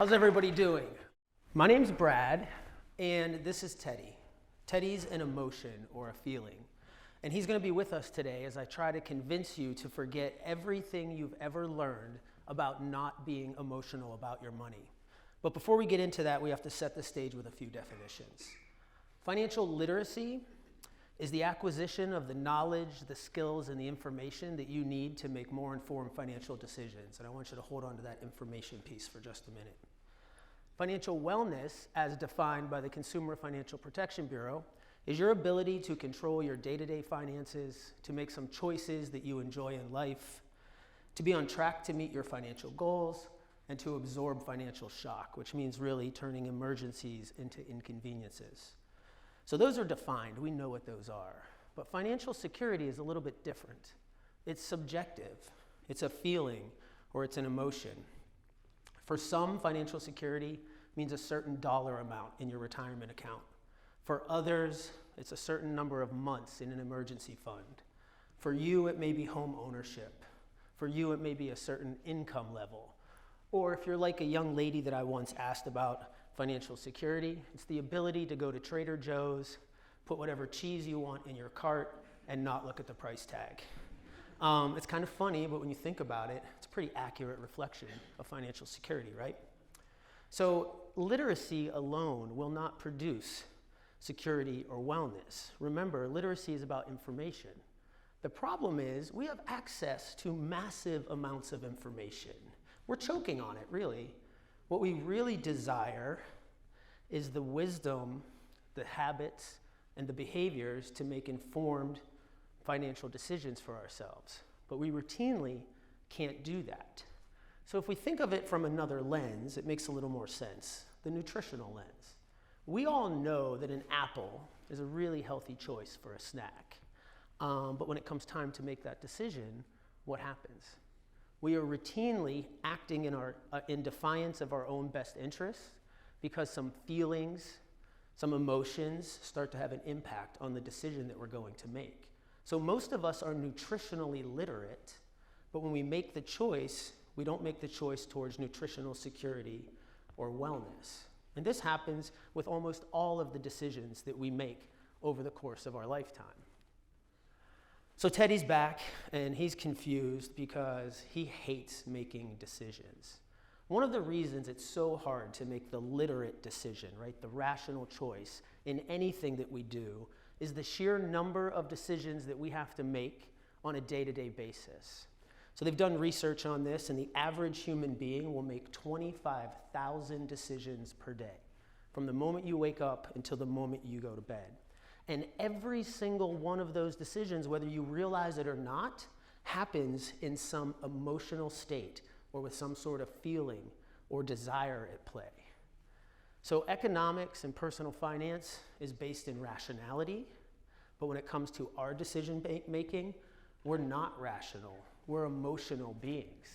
How's everybody doing? My name's Brad, and this is Teddy. Teddy's an emotion or a feeling. And he's going to be with us today as I try to convince you to forget everything you've ever learned about not being emotional about your money. But before we get into that, we have to set the stage with a few definitions. Financial literacy is the acquisition of the knowledge, the skills, and the information that you need to make more informed financial decisions. And I want you to hold on to that information piece for just a minute. Financial wellness, as defined by the Consumer Financial Protection Bureau, is your ability to control your day-to-day finances, to make some choices that you enjoy in life, to be on track to meet your financial goals, and to absorb financial shock, which means really turning emergencies into inconveniences. So those are defined, we know what those are. But financial security is a little bit different. It's subjective, it's a feeling, or it's an emotion. For some, financial security means a certain dollar amount in your retirement account. For others, it's a certain number of months in an emergency fund. For you, it may be home ownership. For you, it may be a certain income level. Or if you're like a young lady that I once asked about financial security, it's the ability to go to Trader Joe's, put whatever cheese you want in your cart, and not look at the price tag. It's kind of funny, but when you think about it, it's a pretty accurate reflection of financial security, right? So literacy alone will not produce security or wellness. Remember, literacy is about information. The problem is we have access to massive amounts of information. We're choking on it, really. What we really desire is the wisdom, the habits, and the behaviors to make informed financial decisions for ourselves. But we routinely can't do that. So if we think of it from another lens, it makes a little more sense, the nutritional lens. We all know that an apple is a really healthy choice for a snack. But when it comes time to make that decision, what happens? We are routinely acting in defiance of our own best interests because some feelings, some emotions start to have an impact on the decision that we're going to make. So most of us are nutritionally literate, but when we make the choice, we don't make the choice towards nutritional security or wellness. And this happens with almost all of the decisions that we make over the course of our lifetime. So Teddy's back, and he's confused because he hates making decisions. One of the reasons it's so hard to make the literate decision, right, the rational choice in anything that we do, is the sheer number of decisions that we have to make on a day-to-day basis. So they've done research on this, and the average human being will make 25,000 decisions per day, from the moment you wake up until the moment you go to bed. And every single one of those decisions, whether you realize it or not, happens in some emotional state or with some sort of feeling or desire at play. So economics and personal finance is based in rationality, but when it comes to our decision making, we're not rational, we're emotional beings.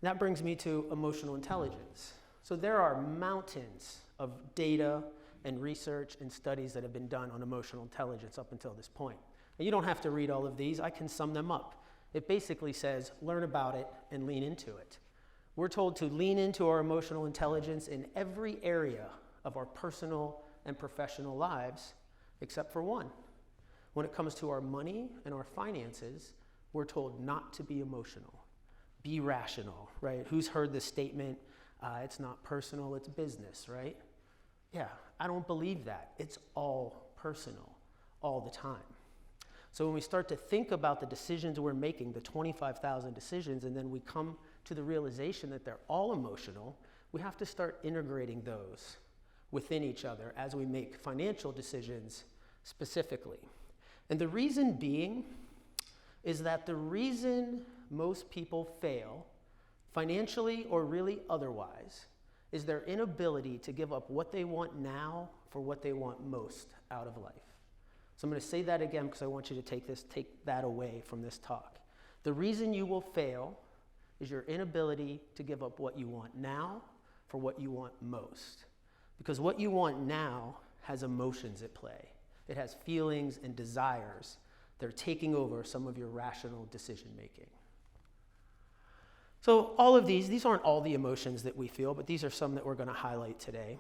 That brings me to emotional intelligence. So there are mountains of data and research and studies that have been done on emotional intelligence up until this point. Now, you don't have to read all of these, I can sum them up. It basically says, learn about it and lean into it. We're told to lean into our emotional intelligence in every area of our personal and professional lives, except for one. When it comes to our money and our finances, we're told not to be emotional. Be rational, right? Who's heard this statement, it's not personal, it's business, right? Yeah, I don't believe that. It's all personal, all the time. So when we start to think about the decisions we're making, the 25,000 decisions, and then we come to the realization that they're all emotional, we have to start integrating those within each other as we make financial decisions specifically. And the reason being is that the reason most people fail, financially or really otherwise, is their inability to give up what they want now for what they want most out of life. So I'm going to say that again because I want you to take that away from this talk. The reason you will fail is your inability to give up what you want now for what you want most. Because what you want now has emotions at play. It has feelings and desires. They're taking over some of your rational decision making. So all of these aren't all the emotions that we feel, but these are some that we're going to highlight today.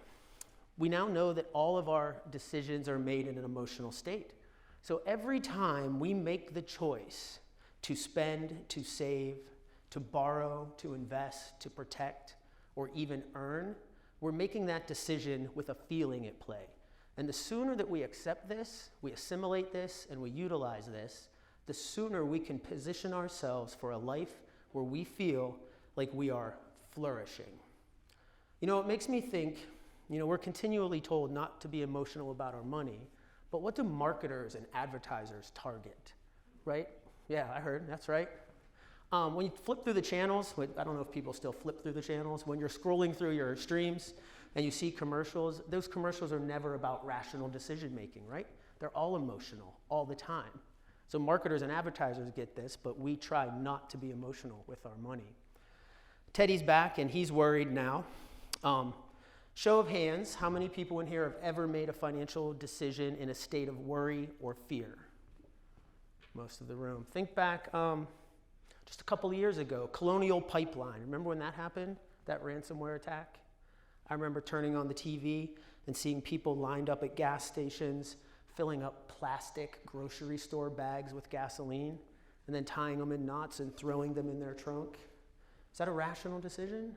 We now know that all of our decisions are made in an emotional state. So every time we make the choice to spend, to save, to borrow, to invest, to protect, or even earn, we're making that decision with a feeling at play. And the sooner that we accept this, we assimilate this, and we utilize this, the sooner we can position ourselves for a life where we feel like we are flourishing. You know, it makes me think, we're continually told not to be emotional about our money, but what do marketers and advertisers target, right? Yeah, I heard, that's right. When you flip through the channels, I don't know if people still flip through the channels, when you're scrolling through your streams and you see commercials, those commercials are never about rational decision making, right? They're all emotional all the time. So marketers and advertisers get this, but we try not to be emotional with our money. Teddy's back and he's worried now. Show of hands, how many people in here have ever made a financial decision in a state of worry or fear? Most of the room. Think back just a couple of years ago, Colonial Pipeline. Remember when that happened, that ransomware attack? I remember turning on the TV and seeing people lined up at gas stations, filling up plastic grocery store bags with gasoline, and then tying them in knots and throwing them in their trunk. Is that a rational decision?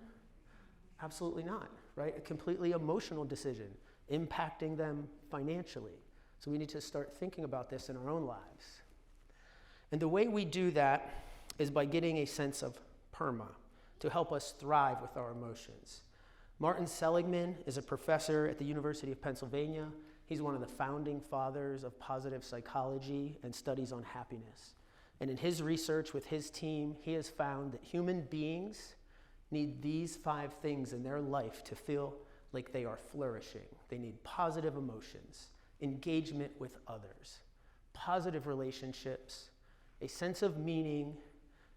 Absolutely not, right? A completely emotional decision, impacting them financially. So we need to start thinking about this in our own lives. And the way we do that is by getting a sense of PERMA to help us thrive with our emotions. Martin Seligman is a professor at the University of Pennsylvania. He's one of the founding fathers of positive psychology and studies on happiness. And in his research with his team, he has found that human beings need these 5 things in their life to feel like they are flourishing. They need positive emotions, engagement with others, positive relationships, a sense of meaning,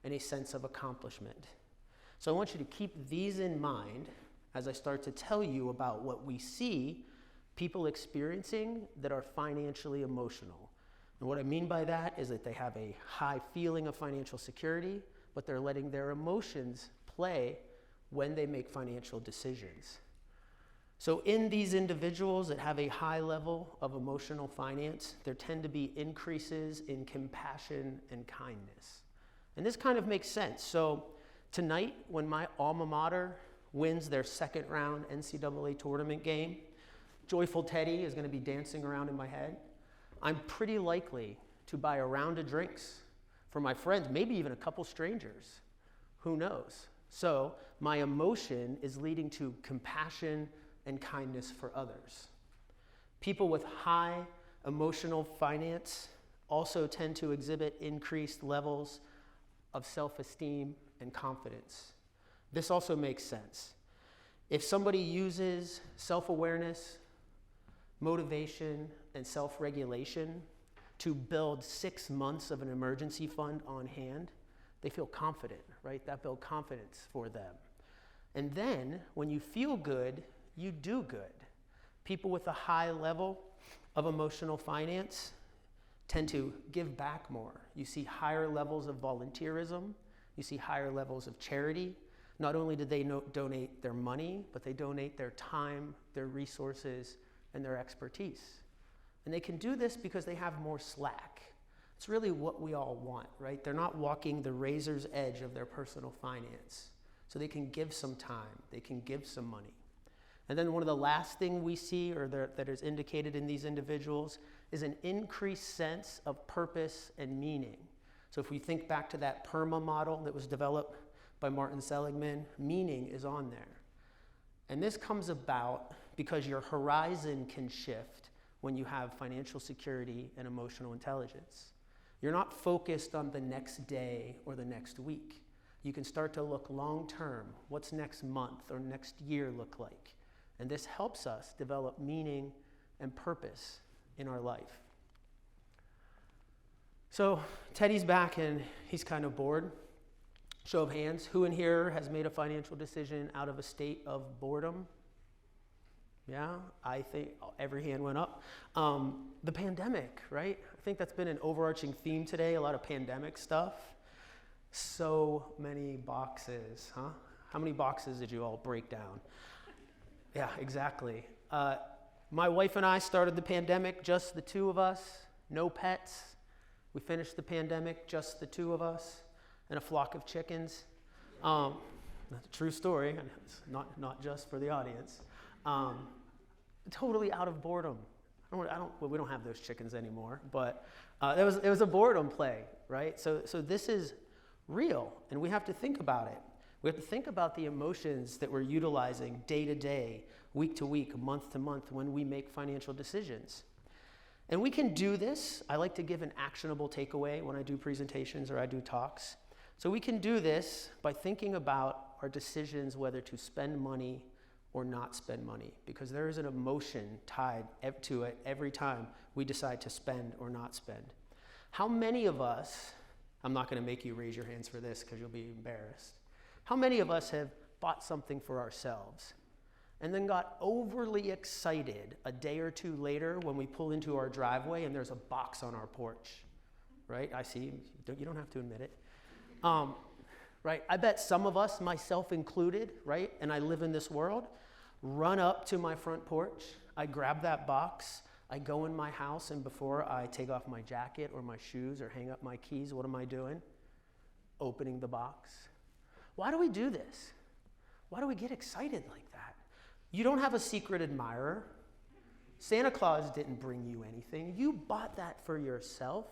and a sense of accomplishment. So I want you to keep these in mind as I start to tell you about what we see people experiencing that are financially emotional. And what I mean by that is that they have a high feeling of financial security, but they're letting their emotions play when they make financial decisions. So in these individuals that have a high level of emotional finance, there tend to be increases in compassion and kindness. And this kind of makes sense. So tonight, when my alma mater wins their second round NCAA tournament game, Joyful Teddy is going to be dancing around in my head. I'm pretty likely to buy a round of drinks for my friends, maybe even a couple strangers. Who knows? So my emotion is leading to compassion and kindness for others. People with high emotional finance also tend to exhibit increased levels of self-esteem and confidence. This also makes sense. If somebody uses self-awareness, motivation, and self-regulation to build 6 months of an emergency fund on hand, they feel confident, right? That builds confidence for them. And then when you feel good, you do good. People with a high level of emotional finance tend to give back more. You see higher levels of volunteerism. You see higher levels of charity. Not only do they donate their money, but they donate their time, their resources, and their expertise. And they can do this because they have more slack. It's really what we all want, right? They're not walking the razor's edge of their personal finance. So they can give some time, they can give some money. And then one of the last thing we see, or that is indicated in these individuals, is an increased sense of purpose and meaning. So if we think back to that PERMA model that was developed by Martin Seligman, meaning is on there. And this comes about because your horizon can shift when you have financial security and emotional intelligence. You're not focused on the next day or the next week. You can start to look long term. What's next month or next year look like? And this helps us develop meaning and purpose in our life. So Teddy's back and he's kind of bored. Show of hands, who in here has made a financial decision out of a state of boredom? Yeah, I think every hand went up. The pandemic, right? I think that's been an overarching theme today, a lot of pandemic stuff. So many boxes, huh? How many boxes did you all break down? Yeah, exactly. My wife and I started the pandemic, just the two of us, no pets. We finished the pandemic, just the two of us, and a flock of chickens. That's a true story, and it's not just for the audience. Totally out of boredom. We don't have those chickens anymore, but it was a boredom play, right? So this is real, and we have to think about it. We have to think about the emotions that we're utilizing day to day, week to week, month to month when we make financial decisions. And we can do this. I like to give an actionable takeaway when I do presentations or I do talks. So we can do this by thinking about our decisions whether to spend money or not spend money, because there is an emotion tied to it every time we decide to spend or not spend. How many of us, I'm not going to make you raise your hands for this because you'll be embarrassed. How many of us have bought something for ourselves and then got overly excited a day or two later when we pull into our driveway and there's a box on our porch, right? I see, you don't have to admit it. Right, I bet some of us, myself included, right, and I live in this world, run up to my front porch, I grab that box, I go in my house, and before I take off my jacket or my shoes or hang up my keys, what am I doing? Opening the box. Why do we do this? Why do we get excited like that? You don't have a secret admirer. Santa Claus didn't bring you anything. You bought that for yourself,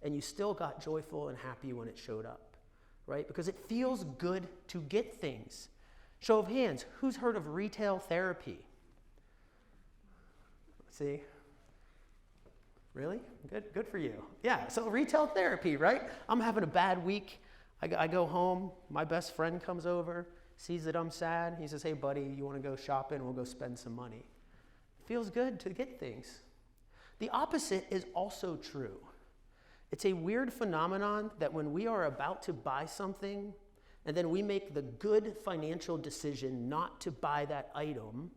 and you still got joyful and happy when it showed up, right? Because it feels good to get things. Show of hands, who's heard of retail therapy? See? Really? Good for you. Yeah, so retail therapy, right? I'm having a bad week. I go home, my best friend comes over, sees that I'm sad. He says, hey buddy, you want to go shopping? We'll go spend some money. Feels good to get things. The opposite is also true. It's a weird phenomenon that when we are about to buy something and then we make the good financial decision not to buy that item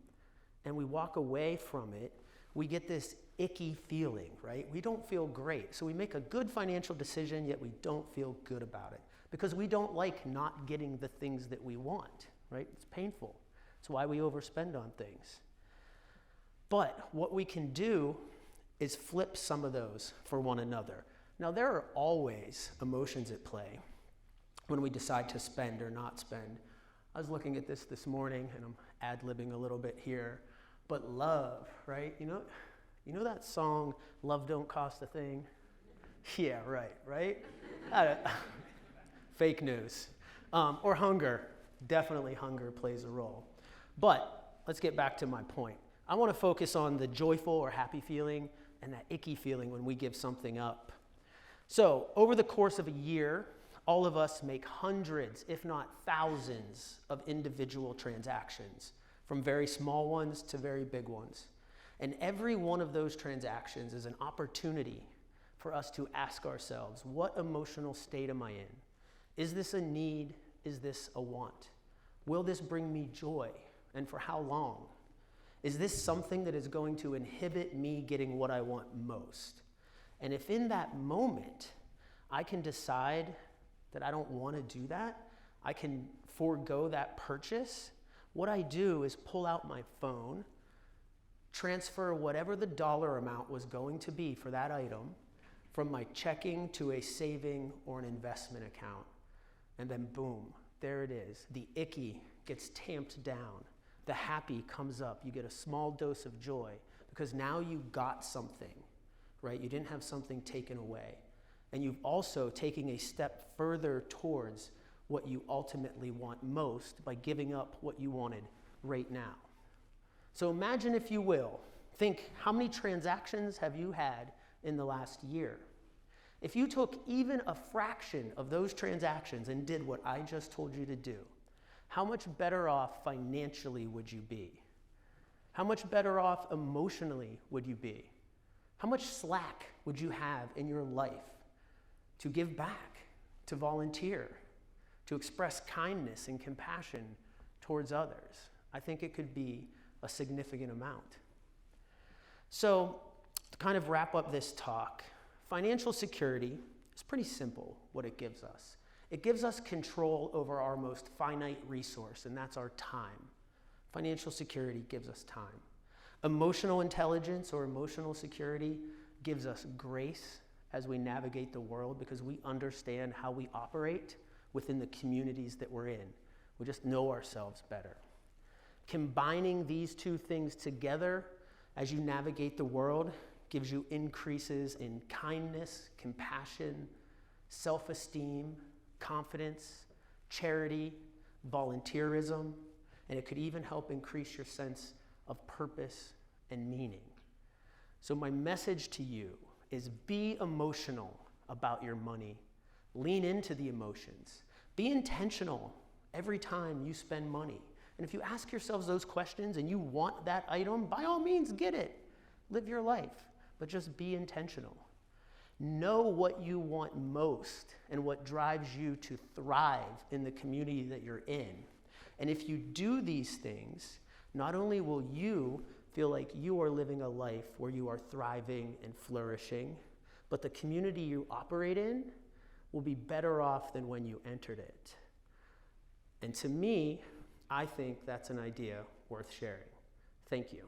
and we walk away from it, we get this icky feeling, right? We don't feel great. So we make a good financial decision, yet we don't feel good about it because we don't like not getting the things that we want, right? It's painful. It's why we overspend on things. But what we can do is flip some of those for one another. Now, there are always emotions at play when we decide to spend or not spend. I was looking at this morning, and I'm ad-libbing a little bit here, but love, right? You know that song, Love Don't Cost a Thing? Yeah, right? Fake news. Or hunger. Definitely hunger plays a role. But let's get back to my point. I want to focus on the joyful or happy feeling and that icky feeling when we give something up. So, over the course of a year, all of us make hundreds, if not thousands, of individual transactions, from very small ones to very big ones. And every one of those transactions is an opportunity for us to ask ourselves, what emotional state am I in? Is this a need? Is this a want? Will this bring me joy? And for how long? Is this something that is going to inhibit me getting what I want most? And if in that moment I can decide that I don't want to do that, I can forego that purchase, what I do is pull out my phone, transfer whatever the dollar amount was going to be for that item from my checking to a saving or an investment account. And then boom, there it is. The icky gets tamped down. The happy comes up. You get a small dose of joy because now you got something, right? You didn't have something taken away. And you've also taken a step further towards what you ultimately want most by giving up what you wanted right now. So imagine, if you will, think, how many transactions have you had in the last year? If you took even a fraction of those transactions and did what I just told you to do, how much better off financially would you be? How much better off emotionally would you be? How much slack would you have in your life to give back, to volunteer, to express kindness and compassion towards others? I think it could be a significant amount. So, to kind of wrap up this talk, financial security is pretty simple what it gives us. It gives us control over our most finite resource, and that's our time. Financial security gives us time. Emotional intelligence or emotional security gives us grace as we navigate the world because we understand how we operate within the communities that we're in. We just know ourselves better. Combining these two things together as you navigate the world gives you increases in kindness, compassion, self-esteem, confidence, charity, volunteerism, and it could even help increase your sense of purpose and meaning. So my message to you is be emotional about your money. Lean into the emotions. Be intentional every time you spend money. And if you ask yourselves those questions and you want that item, by all means get it. Live your life, but just be intentional. Know what you want most and what drives you to thrive in the community that you're in. And if you do these things, not only will you feel like you are living a life where you are thriving and flourishing, but the community you operate in will be better off than when you entered it. And to me, I think that's an idea worth sharing. Thank you.